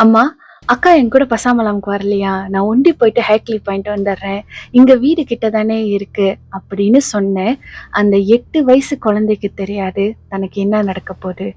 அம்மா, அக்கா என் கூட பசாமலாம்க்கு வரலையா? நான் ஒண்டி போயிட்டு ஹேர் கிளிப் வாங்கிட்டு வந்துடுறேன். இங்க வீடு கிட்ட தானே இருக்கு அப்படின்னு சொன்னேன். அந்த 8 வயசு குழந்தைக்கு தெரியாது தனக்கு என்ன நடக்க போகுது.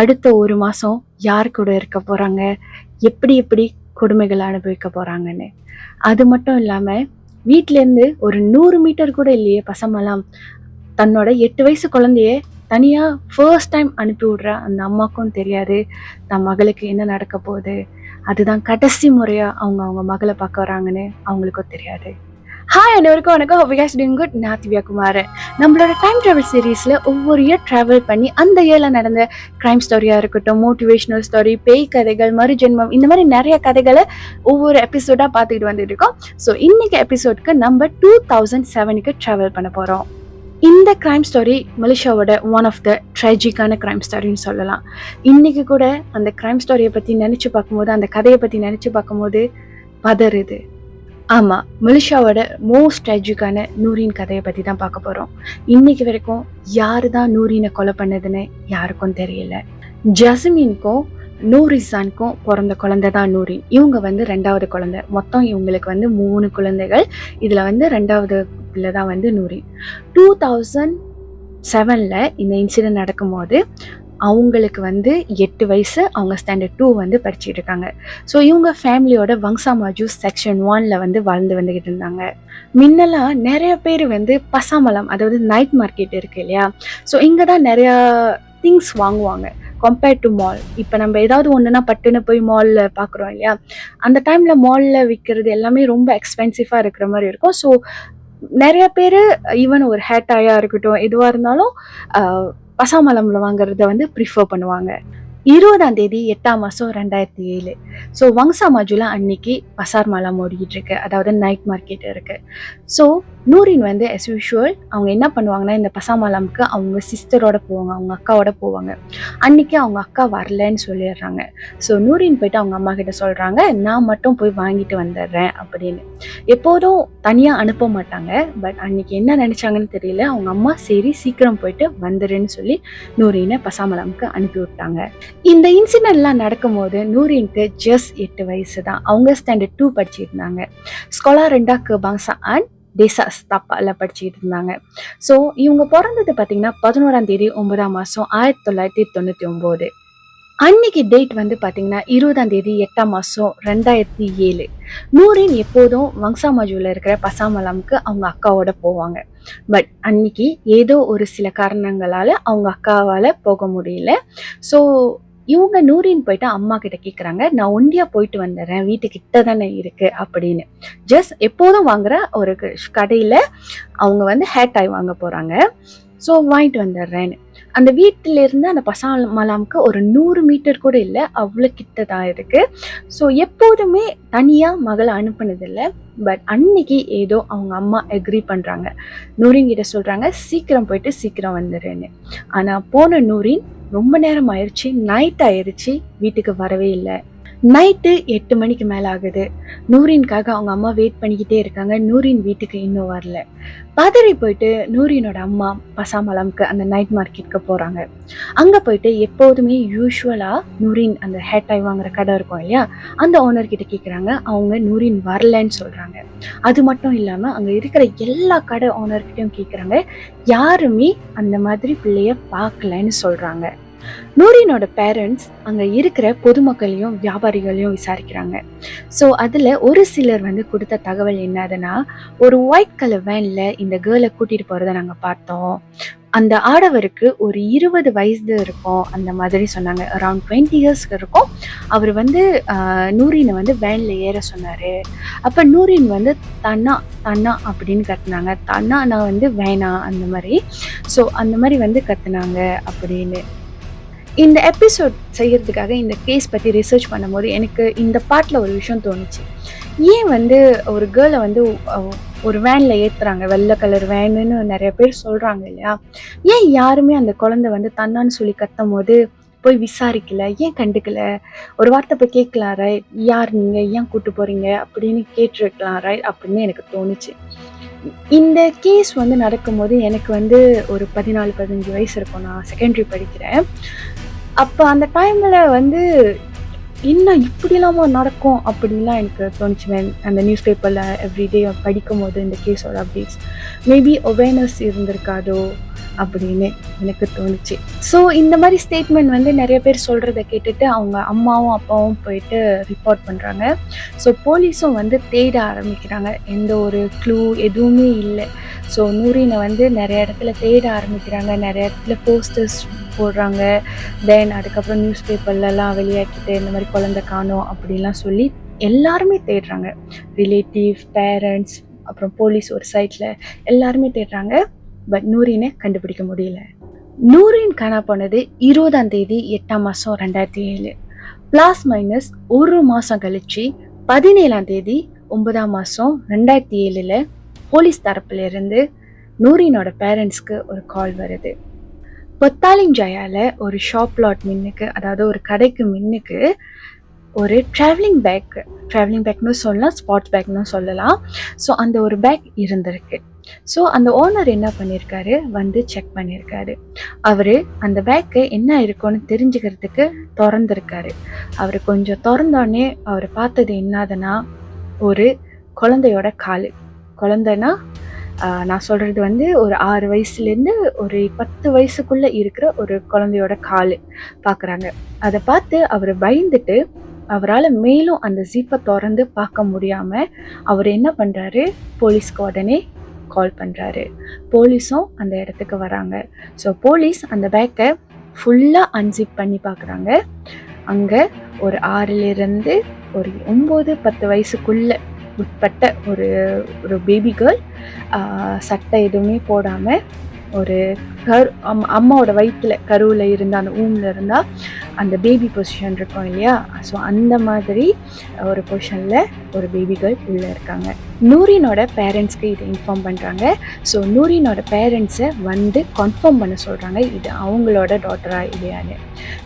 அடுத்த 1 மாசம் யார் கூட இருக்க போறாங்க, எப்படி எப்படி கொடுமைகளை அனுபவிக்க போறாங்கன்னு. அது மட்டும் இல்லாம வீட்ல இருந்து ஒரு 100 மீட்டர் கூட இல்லையே பசமலாம். தன்னோட 8 வயசு குழந்தைய தனியா ஃபர்ஸ்ட் டைம் அனுப்பி விடுற அந்த அம்மாக்கும் தெரியாது தன் மகளுக்கு என்ன நடக்க போகுது. அதுதான் கடைசி முறையா அவங்க அவங்க மகளை பார்க்க வராங்கன்னு அவங்களுக்கும் தெரியாது. ஹாய் அனைவருக்கும் வணக்கம். Hope you guys doing good. நான் திவ்யா குமார். நம்மளோட டைம் டிராவல் சீரீஸ்ல ஒவ்வொரு இயர் டிராவல் பண்ணி அந்த இயர்ல நடந்த கிரைம் ஸ்டோரியா இருக்கட்டும், மோட்டிவேஷனல் ஸ்டோரி, பேய் கதைகள், மறுஜென்மம், இந்த மாதிரி நிறைய கதைகளை ஒவ்வொரு எபிசோடா பார்த்துக்கிட்டு வந்துட்டு இருக்கோம். ஸோ இன்னைக்கு எபிசோட்க்கு நம்ம 2007க்கு டிராவல் பண்ண போறோம். இந்த கிரைம் ஸ்டோரி மலேசியாவோட ஒன் ஆஃப் த ட்ராஜிக்கான கிரைம் ஸ்டோரின்னு சொல்லலாம். இன்னைக்கு கூட அந்த கிரைம் ஸ்டோரியை பற்றி நினச்சி பார்க்கும்போது, அந்த கதையை பற்றி நினச்சி பார்க்கும்போது பதறுது. ஆமாம், மலேசியாவோட மோஸ்ட் ட்ராஜிக்கான நூரின் கதையை பற்றி தான் பார்க்க போகிறோம். இன்னைக்கு வரைக்கும் யாரு தான் நூரினை கொலை பண்ணதுன்னு யாருக்கும் தெரியல. ஜஸ்மின்க்கும் நூரிசானுக்கும் பிறந்த குழந்தை தான் நூரின். இவங்க 2வது குழந்தை. மொத்தம் இவங்களுக்கு 3 குழந்தைகள். இதில் 2வது பிள்ளை தான் நூரின். 2007ல் இந்த இன்சிடென்ட் நடக்கும்போது அவங்களுக்கு 8 வயசு. அவங்க ஸ்டாண்டர்ட் 2 படிச்சுட்டு இருக்காங்க. ஸோ இவங்க ஃபேமிலியோட வங்சா மாஜூ செக்ஷன் 1ல் வாழ்ந்து வந்துக்கிட்டு இருந்தாங்க. முன்னெல்லாம் நிறைய பேர் பசாமலம், அதாவது நைட் மார்க்கெட் இருக்கு இல்லையா, ஸோ இங்கே தான் நிறையா திங்ஸ் வாங்குவாங்க கம்பேர்ட் டு மால். இப்போ நம்ம ஏதாவது ஒன்றுனா பட்டுன்னு போய் மாலில் பார்க்குறோம் இல்லையா, அந்த டைமில் மாலில் விற்கிறது எல்லாமே ரொம்ப எக்ஸ்பென்சிவாக இருக்கிற மாதிரி இருக்கும். ஸோ நிறைய பேர் ஈவன் ஒரு ஹேட்டாயாக இருக்கட்டும், எதுவாக இருந்தாலும் பசாமலம்ல வாங்குறத ப்ரிஃபர் பண்ணுவாங்க. 20ஆம் தேதி 8ஆம் மாதம் 2007. ஸோ வங்சா மாஜூல அன்னைக்கு பசார் மலம் ஓடிக்கிட்டு இருக்கு, அதாவது நைட் மார்க்கெட் இருக்கு. ஸோ நூரின் as யூஷுவல் அவங்க என்ன பண்ணுவாங்கன்னா, இந்த பசாமலம்க்கு அவங்க சிஸ்டரோட போவாங்க, அவங்க அக்காவோட போவாங்க. அன்னைக்கு அவங்க அக்கா வரலன்னு சொல்லிடுறாங்க. ஸோ நூரின் போயிட்டு அவங்க அம்மா கிட்ட சொல்றாங்க, நான் மட்டும் போய் வாங்கிட்டு வந்துடுறேன் அப்படின்னு. எப்போதும் தனியாக அனுப்ப மாட்டாங்க. பட் அன்னைக்கு என்ன நினைச்சாங்கன்னு தெரியல. அவங்க அம்மா சரி சீக்கிரம் போயிட்டு வந்துடுன்னு சொல்லி நூரினை பசாமலம்க்கு அனுப்பி விட்டாங்க. இந்த இன்சிடென்ட்லாம் நடக்கும்போது நூரினுக்கு ஜஸ்ட் 8 வயசு தான். அவங்க ஸ்டாண்டர்ட் 2 படிச்சுட்டு இருந்தாங்க. ஸ்கொலா ரெண்டா கபாங்சா அண்ட் டேசா ஸ்தாப்பால படிச்சுட்டு இருந்தாங்க. ஸோ இவங்க பிறந்தது பார்த்தீங்கன்னா 11ஆம் தேதி 9ஆம் மாதம் 1999. அன்னைக்கு டேட் பார்த்தீங்கன்னா 20ஆம் தேதி 8ஆம் மாதம் 2007. நூரின் எப்போதும் வங்சா மாஜூல இருக்கிற பசாமலம்க்கு அவங்க அக்காவோட போவாங்க. பட் அன்னைக்கு ஏதோ ஒரு சில காரணங்களால அவங்க அக்காவால் போக முடியல. ஸோ இவங்க நூரின் போயிட்டு அம்மா கிட்ட கேட்குறாங்க, நான் ஒண்டியா போயிட்டு வந்துடுறேன், வீட்டுக்கிட்ட தானே இருக்கு அப்படின்னு. ஜஸ்ட் எப்போதும் வாங்குற ஒரு கடையில் அவங்க ஹேர் டாய் வாங்க போகிறாங்க. ஸோ வாங்கிட்டு வந்துடுறேன்னு. அந்த வீட்டிலேருந்து அந்த பசாமலாம்க்கு ஒரு 100 மீட்டர் கூட இல்லை, அவ்வளோ கிட்ட தான் இருக்கு. ஸோ எப்போதுமே தனியாக மகளை அனுப்புனதில்லை. பட் அன்னைக்கு ஏதோ அவங்க அம்மா எக்ரி பண்ணுறாங்க. நூரின் கிட்ட சொல்கிறாங்க, சீக்கிரம் போயிட்டு சீக்கிரம் வந்துடுறேன்னு. ஆனால் போன நூரின் ரொம்ப நேரம் ஆயிடுச்சு, நைட் ஆயிடுச்சு, வீட்டுக்கு வரவே இல்லை. நைட்டு 8 மணிக்கு மேலே ஆகுது. நூரின்காக அவங்க அம்மா வெயிட் பண்ணிக்கிட்டே இருக்காங்க. நூரின் வீட்டுக்கு இன்னும் வரல. பதறி போயிட்டு நூரினோட அம்மா பசாமலம்க்கு அந்த நைட் மார்க்கெட்டுக்கு போகிறாங்க. அங்கே போயிட்டு எப்போதுமே யூஸ்வலாக நூரின் அந்த ஹேர் டாய் வாங்குற கடை இருக்கும் இல்லையா, அந்த ஓனர்கிட்ட கேட்குறாங்க. அவங்க நூரின் வரலன்னு சொல்கிறாங்க. அது மட்டும் இல்லாமல் அங்கே இருக்கிற எல்லா கடை ஓனர்கிட்டையும் கேட்குறாங்க. யாருமே அந்த மாதிரி பிள்ளைய பார்க்கலன்னு சொல்கிறாங்க. நூரினோட பேரண்ட்ஸ் அங்கே இருக்கிற பொதுமக்களையும் வியாபாரிகளையும் விசாரிக்கிறாங்க. ஸோ அதில் ஒரு சிலர் கொடுத்த தகவல் என்னதுன்னா, ஒரு ஒயிட் கலர் வேனில் இந்த கேர்ளை கூட்டிகிட்டு போகிறத நாங்கள் பார்த்தோம். அந்த ஆடவருக்கு ஒரு 20 வயசு இருக்கும், அந்த மாதிரி சொன்னாங்க. அரௌண்ட் 20 இயர்ஸ்க்கு இருக்கும். அவர் நூரினை வேனில் ஏற சொன்னார். அப்போ நூரின் தன்னா தன்னா அப்படின்னு கத்துனாங்க. தன்னா நான் வேணாம் அந்த மாதிரி. ஸோ அந்த மாதிரி கத்துனாங்க அப்படின்னு. இந்த எபிசோட் செய்கிறதுக்காக இந்த கேஸ் பற்றி ரிசர்ச் பண்ணும்போது எனக்கு இந்த பாட்டில் ஒரு விஷயம் தோணுச்சு. ஏன் ஒரு கேர்ளை ஒரு வேனில் ஏற்றுறாங்க, வெள்ளை கலர் வேனுன்னு நிறைய பேர் சொல்கிறாங்க இல்லையா, ஏன் யாருமே அந்த குழந்தை தன்னான்னு சொல்லி கத்தும் போது போய் விசாரிக்கல, ஏன் கண்டுக்கல, ஒரு வார்த்தை போய் கேட்கலாம் ரைட், யார் நீங்கள், ஏன் கூப்பிட்டு போகிறீங்க அப்படின்னு கேட்டிருக்கலாம் ரைட் அப்படின்னு எனக்கு தோணுச்சு. இந்த கேஸ் நடக்கும்போது எனக்கு ஒரு 14-15 வயசு இருக்கும். நான் செகண்டரி படிக்கிறேன். அப்போ அந்த டைமில் என்ன இப்படிலாமா நடக்கும் அப்படிலாம் எனக்கு தோணுச்சு. அந்த நியூஸ் பேப்பரில் எவ்ரிடே படிக்கும் போது இந்த கேஸோட அப்டேட்ஸ் மேபி அவேர்னஸ் இருந்திருக்காதோ அப்படின்னு எனக்கு தோணுச்சு. ஸோ இந்த மாதிரி ஸ்டேட்மெண்ட் வந்து நிறைய பேர் சொல்கிறத கேட்டுட்டு அவங்க அம்மாவும் அப்பாவும் போயிட்டு ரிப்போர்ட் பண்ணுறாங்க. ஸோ போலீஸும் வந்து தேட ஆரம்பிக்கிறாங்க. எந்த ஒரு க்ளூ எதுவுமே இல்லை. ஸோ நூரினை வந்து நிறைய இடத்துல தேட ஆரம்பிக்கிறாங்க. நிறைய இடத்துல போஸ்டர்ஸ் போடுறாங்க. தென் அதுக்கப்புறம் நியூஸ் பேப்பர்லலாம் வெளியாக்கிட்டு இந்த மாதிரி குழந்தை காணோம் அப்படிலாம் சொல்லி எல்லாருமே தேடுறாங்க. ரிலேட்டிவ், பேரண்ட்ஸ், அப்புறம் போலீஸ் ஒரு சைட்டில் எல்லாருமே தேடுறாங்க. பட் நூரினை கண்டுபிடிக்க முடியல. நூரின் காணா போனது 20ஆம் தேதி 8ஆம் மாதம் 2007. ப்ளஸ் மைனஸ் ஒரு மாதம் கழிச்சு 17ஆம் தேதி 9ஆம் மாதம் 2007 போலீஸ் தரப்புல இருந்து நூரினோட பேரண்ட்ஸ்க்கு ஒரு கால் வருது. பொத்தாலிஞ்சாயால ஒரு ஷாப் லாட் மின்னுக்கு, அதாவது ஒரு கடைக்கு மின்னுக்கு ஒரு ட்ராவலிங் பேக்னு சொல்லலாம், ஸ்பாட்ஸ் பேக்னு சொல்லலாம். ஸோ அந்த ஒரு பேக் இருந்திருக்கு. ஸோ அந்த ஓனர் என்ன பண்ணியிருக்காரு, வந்து செக் பண்ணியிருக்காரு. அவர் அந்த பேக்கு என்ன இருக்குன்னு தெரிஞ்சுக்கிறதுக்கு திறந்துருக்காரு. அவர் கொஞ்சம் திறந்தோடனே அவர் பார்த்தது என்னதுன்னா, ஒரு குழந்தையோட கால். குழந்தைன்னா நான் சொல்கிறது வந்து ஒரு 6 வயசுலேருந்து ஒரு 10 வயசுக்குள்ளே இருக்கிற ஒரு குழந்தையோட கால் பார்க்குறாங்க. அதை பார்த்து அவர் பயந்துட்டு அவரால் மேலும் அந்த ஜீப்பை திறந்து பார்க்க முடியாமல் அவர் என்ன பண்ணுறாரு, போலீஸ்க்கு உடனே கால் பண்ணுறாரு. போலீஸும் அந்த இடத்துக்கு வராங்க. ஸோ போலீஸ் அந்த பேக்கை ஃபுல்லாக அன்சிப் பண்ணி பார்க்குறாங்க. அங்கே ஒரு 6லேருந்து ஒரு 9-10 வயசுக்குள்ளே உட்பட்ட ஒரு பேபி கேர்ள் சட்டை எதுவுமே போடாமல் ஒரு அம்மாவோட வயிற்றில் கருவில் இருந்தால், அந்த ஊமில் இருந்தால் அந்த பேபி பொசிஷன் இருக்கும் இல்லையா, ஸோ அந்த மாதிரி ஒரு பொசிஷனில் ஒரு பேபி கேர்ள் உள்ளே இருக்காங்க. நூரினோட பேரண்ட்ஸ்க்கு இதை இன்ஃபார்ம் பண்ணுறாங்க. ஸோ நூரினோட பேரண்ட்ஸை வந்து கன்ஃபார்ம் பண்ண சொல்கிறாங்க இது அவங்களோட டாட்டரா இல்லையான்னு.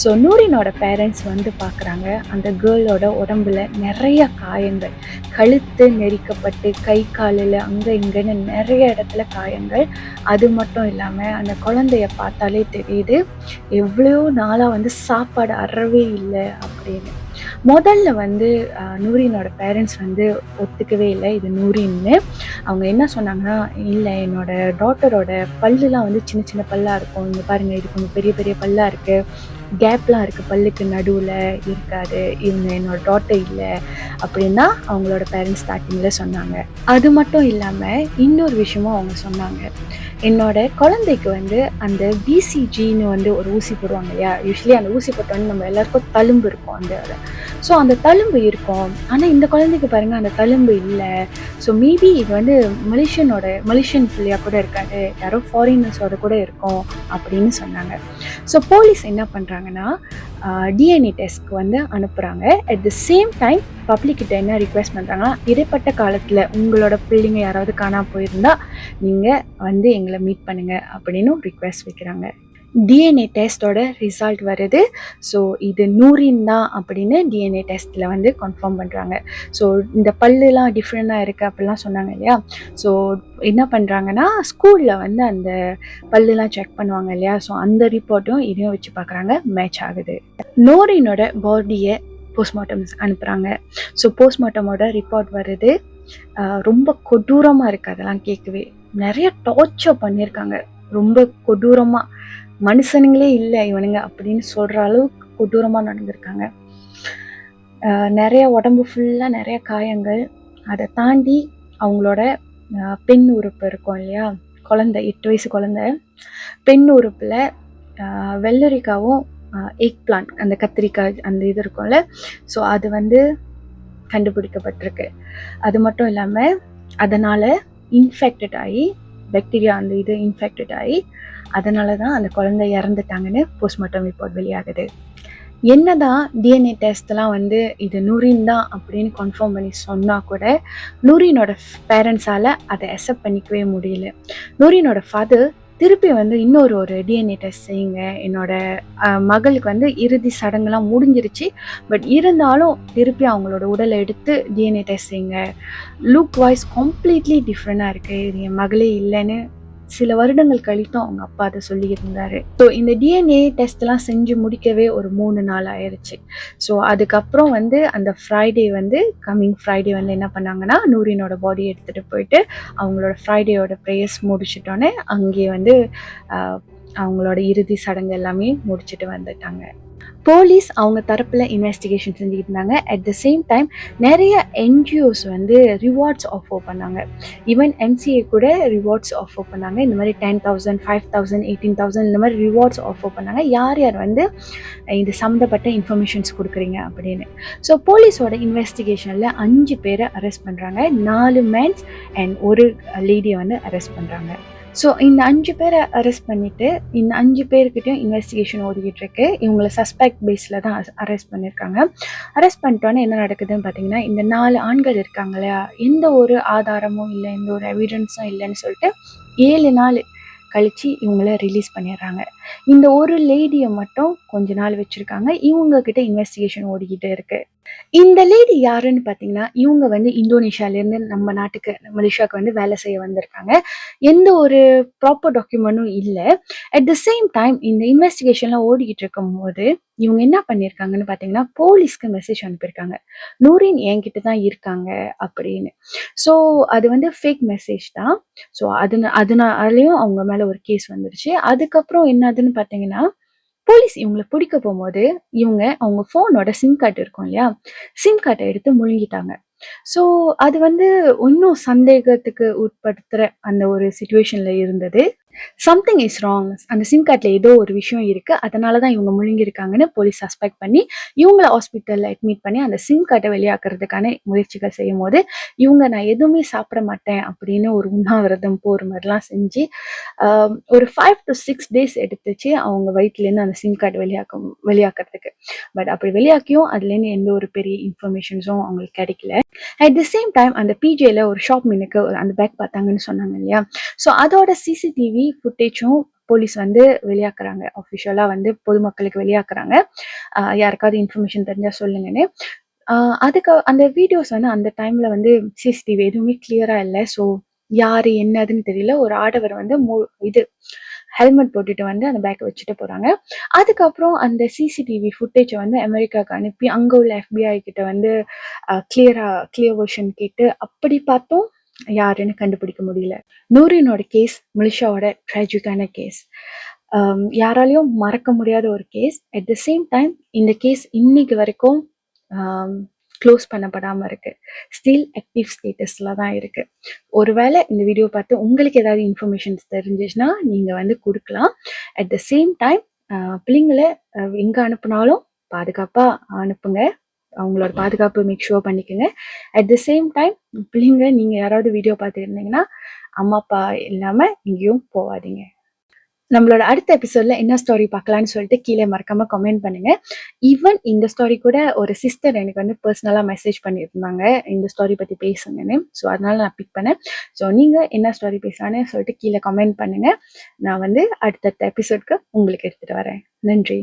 ஸோ நூரினோட பேரண்ட்ஸ் வந்து பார்க்குறாங்க. அந்த கேர்ளோட உடம்புல நிறைய காயங்கள், கழுத்து நெரிக்கப்பட்டு கை காலில் அங்கே இங்கேன்னு நிறைய இடத்துல காயங்கள். அது மட்டும் இல்லாமல் அந்த குழந்தைய பார்த்தாலே தெரியுது எவ்வளோ நாளாக வந்து சாப்பாடு அறவே இல்லை அப்படின்னு. முதல்ல வந்து நூரினோட பேரண்ட்ஸ் வந்து ஒத்துக்கவே இல்லை இது நூரின்னு. அவங்க என்ன சொன்னாங்கன்னா, இல்லை என்னோட டாட்டரோட பல்லுலாம் வந்து சின்ன சின்ன பல்லாக இருக்கும், இங்கே பாருங்கள் இது கொஞ்சம் பெரிய பெரிய பல்லாக இருக்குது, கேப்லாம் இருக்குது, பல்லுக்கு நடுவில் இருக்காது, இவங்க என்னோட டாட்டர் இல்லை அப்படின்னா அவங்களோட பேரண்ட்ஸ் ஸ்டார்டிங்கில் சொன்னாங்க. அது மட்டும் இல்லாமல் இன்னொரு விஷயமும் அவங்க சொன்னாங்க, என்னோட குழந்தைக்கு வந்து அந்த பிசிஜின்னு வந்து ஒரு ஊசி போடுவாங்க இல்லையா, யூஸ்வலி அந்த ஊசி போட்டோன்னு நம்ம எல்லாருக்கும் தழும்பு இருக்கும் அந்த. ஸோ அந்த தழும்பு இருக்கும், ஆனால் இந்த குழந்தைக்கு பாருங்கள் அந்த தழும்பு இல்லை. ஸோ மேபி இது வந்து மலேசியன் பிள்ளையாக கூட இருக்காது, யாரோ ஃபாரினர்ஸோட கூட இருக்கும் அப்படின்னு சொன்னாங்க. ஸோ போலீஸ் என்ன பண்ணுறாங்கன்னா டிஎன்ஏ டெஸ்ட்க்கு வந்து அனுப்புகிறாங்க. அட் த சேம் டைம் பப்ளிக்கிட்ட என்ன ரிக்வெஸ்ட் பண்ணுறாங்கன்னா, இடைப்பட்ட காலத்தில் உங்களோட பிள்ளைங்க யாராவது காணாமல் போயிருந்தா நீங்கள் வந்து எங்களை மீட் பண்ணுங்கள் அப்படின்னு ரிக்வெஸ்ட் வைக்கிறாங்க. டிஎன்ஏ டெஸ்ட்டோட ரிசல்ட் வருது. ஸோ இது நூரின் தான் அப்படின்னு டிஎன்ஏ டெஸ்ட்டில் வந்து கன்ஃபார்ம் பண்ணுறாங்க. ஸோ இந்த பல்லுலாம் டிஃப்ரெண்ட்டாக இருக்குது அப்படிலாம் சொன்னாங்க இல்லையா. ஸோ என்ன பண்ணுறாங்கன்னா, ஸ்கூலில் வந்து அந்த பல்லுலாம் செக் பண்ணுவாங்க இல்லையா, ஸோ அந்த ரிப்போர்ட்டும் இதையும் வச்சு பார்க்குறாங்க, மேட்ச் ஆகுது. நூரினோட பாடியை போஸ்ட்மார்ட்டம் அனுப்புகிறாங்க. ஸோ போஸ்ட்மார்ட்டமோட ரிப்போர்ட் வருது. ரொம்ப கொடூரமாக இருக்குது அதெல்லாம் கேட்கவே. நிறைய டார்ச்சர் பண்ணியிருக்காங்க, ரொம்ப கொடூரமாக, மனுஷனுங்களே இல்லை இவனுங்க அப்படின்னு சொல்கிற அளவுக்கு கொடூரமாக நடந்திருக்காங்க. நிறைய உடம்பு ஃபுல்லாக நிறைய காயங்கள். அதை தாண்டி அவங்களோட பெண் உறுப்பு இருக்கும் இல்லையா, குழந்தை 8 வயசு குழந்தை, பெண் உறுப்பில் வெள்ளரிக்காவும் எக் பிளான்ட், அந்த கத்திரிக்காய் அந்த இது இருக்கும்ல, ஸோ அது வந்து கண்டுபிடிக்கப்பட்டிருக்கு. அது மட்டும் இல்லாமல் அதனால் இன்ஃபெக்டட் ஆகி, பாக்டீரியா அந்த இது இன்ஃபெக்டட் ஆகி, அதனால தான் அந்த குழந்தை இறந்துட்டாங்கன்னு போஸ்ட்மார்ட்டம் ரிப்போர்ட் வெளியாகுது. என்னதான் டிஎன்ஏ டெஸ்ட்லாம் வந்து இது நூரின் தான் அப்படின்னு கன்ஃபார்ம் பண்ணி சொன்னால் கூட நூரினோட பேரண்ட்ஸால் அதை அக்செப்ட் பண்ணிக்கவே முடியல. நூரினோட ஃபாதர் திருப்பி வந்து ஒரு டிஎன்ஏ டெஸ்ட் செய்யுங்க, என்னோட மகளுக்கு வந்து இறுதி சடங்குலாம் முடிஞ்சிருச்சு, பட் இருந்தாலும் திருப்பி அவங்களோட உடலை எடுத்து டிஎன்ஏ டெஸ்ட் செய்யுங்க, லுக் வைஸ் கம்ப்ளீட்லி டிஃப்ரெண்டாக இருக்குது, இது என் மகளே இல்லைன்னு சில வருடங்கள் கழித்தும் அவங்க அப்பா அதை சொல்லியிருந்தாரு. ஸோ இந்த டிஎன்ஏ டெஸ்ட்லாம் செஞ்சு முடிக்கவே ஒரு 3 நாள் ஆயிடுச்சு. ஸோ அதுக்கப்புறம் வந்து அந்த ஃப்ரைடே வந்து கம்மிங் ஃப்ரைடே வந்து என்ன பண்ணாங்கன்னா, நூரினோட பாடி எடுத்துகிட்டு போயிட்டு அவங்களோட ஃப்ரைடேயோட ப்ரேயர்ஸ் முடிச்சிட்டோன்னே அங்கேயே வந்து அவங்களோட இறுதி சடங்கு எல்லாமே முடிச்சுட்டு வந்துட்டாங்க. போலீஸ் அவங்க தரப்புல இன்வெஸ்டிகேஷன் செஞ்சுட்டு இருந்தாங்க. அட் த சேம் டைம் நிறைய என்ஜிஓஸ் வந்து ரிவார்ட்ஸ் ஆஃபர் பண்ணாங்க. ஈவன் எம்சிஏ கூட ரிவார்ட்ஸ் ஆஃபர் பண்ணாங்க. இந்த மாதிரி 10,000 5,000 18,000 இந்த மாதிரி ரிவார்ட்ஸ் ஆஃபர் பண்ணாங்க. யார் யார் வந்து இது சம்மந்தப்பட்ட இன்ஃபர்மேஷன்ஸ் கொடுக்குறீங்க அப்படின்னு. ஸோ போலீஸோட இன்வெஸ்டிகேஷனில் 5 பேரை அரெஸ்ட் பண்ணுறாங்க. 4 மென்ஸ் அண்ட் ஒரு லேடியை வந்து அரெஸ்ட் பண்ணுறாங்க. ஸோ இந்த 5 பேரை அரெஸ்ட் பண்ணிவிட்டு இந்த 5 பேர்கிட்டையும் இன்வெஸ்டிகேஷன் ஓடிக்கிட்டு இருக்கு. இவங்களை சஸ்பெக்ட் பேஸில் தான் அரெஸ்ட் பண்ணியிருக்காங்க. அரெஸ்ட் பண்ணிட்டோன்னே என்ன நடக்குதுன்னு பார்த்தீங்கன்னா, இந்த 4 ஆண்கள் இருக்காங்க இல்லையா, எந்த ஒரு ஆதாரமும் இல்லை, எந்த ஒரு எவிடன்ஸும் இல்லைன்னு சொல்லிட்டு 7 நாள் கழித்து இவங்கள ரிலீஸ் பண்ணிடுறாங்க. இந்த ஒரு லேடியை மட்டும் கொஞ்ச நாள் வச்சுருக்காங்க. இவங்கக்கிட்ட இன்வெஸ்டிகேஷன் ஓடிக்கிட்டே இருக்குது. இந்த லேடி யாருன்னு பார்த்தீங்கன்னா, இவங்க வந்து இந்தோனேஷியாவிலேருந்து நம்ம நாட்டுக்கு மலேசியாவுக்கு வந்து வேலை செய்ய வந்திருக்காங்க. எந்த ஒரு ப்ராப்பர் டாக்குமெண்ட்டும் இல்லை. அட் த சேம் டைம் இந்த இன்வெஸ்டிகேஷன்லாம் ஓடிக்கிட்டு இருக்கும்போது இவங்க என்ன பண்ணியிருக்காங்கன்னு பார்த்தீங்கன்னா, போலீஸ்க்கு மெசேஜ் அனுப்பியிருக்காங்க, நூரின் என்கிட்ட தான் இருக்காங்க அப்படின்னு. ஸோ அது வந்து ஃபேக் மெசேஜ் தான். ஸோ அதனாலையும் அவங்க மேலே ஒரு கேஸ் வந்துருச்சு. அதுக்கப்புறம் என்னதுன்னு பார்த்தீங்கன்னா, போலீஸ் இவங்களை பிடிக்க போகும்போது அவங்க ஃபோனோட சிம் கார்டு இருக்கும் இல்லையா, சிம் கார்டை எடுத்து முழுங்கிட்டாங்க. ஸோ அது வந்து இன்னும் சந்தேகத்துக்கு உட்படுத்துகிற அந்த ஒரு சுச்சுவேஷனில் இருந்தது. சம்திங் இஸ் ராங், அந்த சிம் கார்டில் ஏதோ ஒரு விஷயம் இருக்குது, அதனால தான் இவங்க முழுங்கியிருக்காங்கன்னு போலீஸ் சஸ்பெக்ட் பண்ணி இவங்களை ஹாஸ்பிட்டலில் அட்மிட் பண்ணி அந்த சிம் கார்டை வெளியாக்குறதுக்கான முயற்சிகள் செய்யும் போது நான் எதுவுமே சாப்பிட மாட்டேன் அப்படின்னு ஒரு உண்ணாவிரதம் போகிற மாதிரிலாம் செஞ்சு ஒரு 5 to 6 டேஸ் எடுத்துச்சு அவங்க வயிற்றுலேருந்து அந்த சிம் கார்டு வெளியாக்குறதுக்கு. பட் அப்படி வெளியாக்கியும் அதுலேருந்து எந்த ஒரு பெரிய இன்ஃபர்மேஷன்ஸும் அவங்களுக்கு கிடைக்கல. அட் த சேம் டைம் அந்த பிஜேல ஒரு ஷாப் மினுக்கு அந்த பேக் பார்த்தாங்கன்னு சொன்னாங்க இல்லையா, ஸோ அதோட சிசிடிவி ஃபுட்டேஜும் போலீஸ் வந்து வெளியாக்குறாங்க. அஃபிஷியலாக வந்து பொதுமக்களுக்கு வெளியாக்குறாங்க. யாருக்காவது இன்ஃபர்மேஷன் தெரிஞ்சால் சொல்லுங்கன்னு. அதுக்கு அந்த வீடியோஸ் வந்து அந்த டைமில் வந்து சிசிடிவி எதுவுமே கிளியராக இல்லை. ஸோ யார் என்னதுன்னு தெரியல. ஒரு ஆடவர் வந்து இது ஹெல்மெட் போட்டுட்டு வந்து அந்த பேக்கை வச்சுட்டு போகிறாங்க. அதுக்கப்புறம் அந்த சிசிடிவி ஃபுட்டேஜை வந்து அமெரிக்காவுக்கு அனுப்பி அங்கே உள்ள FBI கிட்ட வந்து கிளியர் வெர்ஷன் கேட்டு அப்படி பார்த்தோம் யாருன்னு கண்டுபிடிக்க முடியல. நூரினோட கேஸ் மலேசியாவோட ட்ராஜிக்கான கேஸ், யாராலையும் மறக்க முடியாத ஒரு case. At the same time இந்த கேஸ் இன்னைக்கு வரைக்கும் க்ளோஸ் பண்ணப்படாமல் இருக்குது. ஸ்டில் ஆக்டிவ் ஸ்டேட்டஸில் தான் இருக்குது. ஒருவேளை இந்த வீடியோ பார்த்து உங்களுக்கு ஏதாவது இன்ஃபர்மேஷன்ஸ் தெரிஞ்சிச்சுன்னா நீங்கள் வந்து கொடுக்கலாம். அட் த சேம் டைம் பிள்ளைங்களை எங்கே அனுப்புனாலும் பாதுகாப்பாக அனுப்புங்க. அவங்களோட பாதுகாப்பு மேக் ஷுவர் பண்ணிக்கோங்க. அட் த சேம் டைம் பிள்ளைங்க நீங்கள் யாராவது வீடியோ பார்த்துட்டு இருந்தீங்கன்னா அம்மா அப்பா இல்லாமல் எங்கேயும் போகாதீங்க. நம்மளோட அடுத்த எபிசோட்ல என்ன ஸ்டோரி பார்க்கலான்னு சொல்லிட்டு கீழே மறக்காம கமெண்ட் பண்ணுங்க. ஈவன் இந்த ஸ்டோரி கூட ஒரு சிஸ்டர் எனக்கு வந்து பர்சனலா மெசேஜ் பண்ணியிருந்தாங்க, இந்த ஸ்டோரி பத்தி பேசுங்கன்னு. ஸோ அதனால நான் பிக் பண்ணேன். ஸோ நீங்க என்ன ஸ்டோரி பேசலான்னு சொல்லிட்டு கீழே கமெண்ட் பண்ணுங்க. நான் வந்து அடுத்தடுத்த எபிசோட்க்கு உங்களுக்கு எடுத்துட்டு வரேன். நன்றி.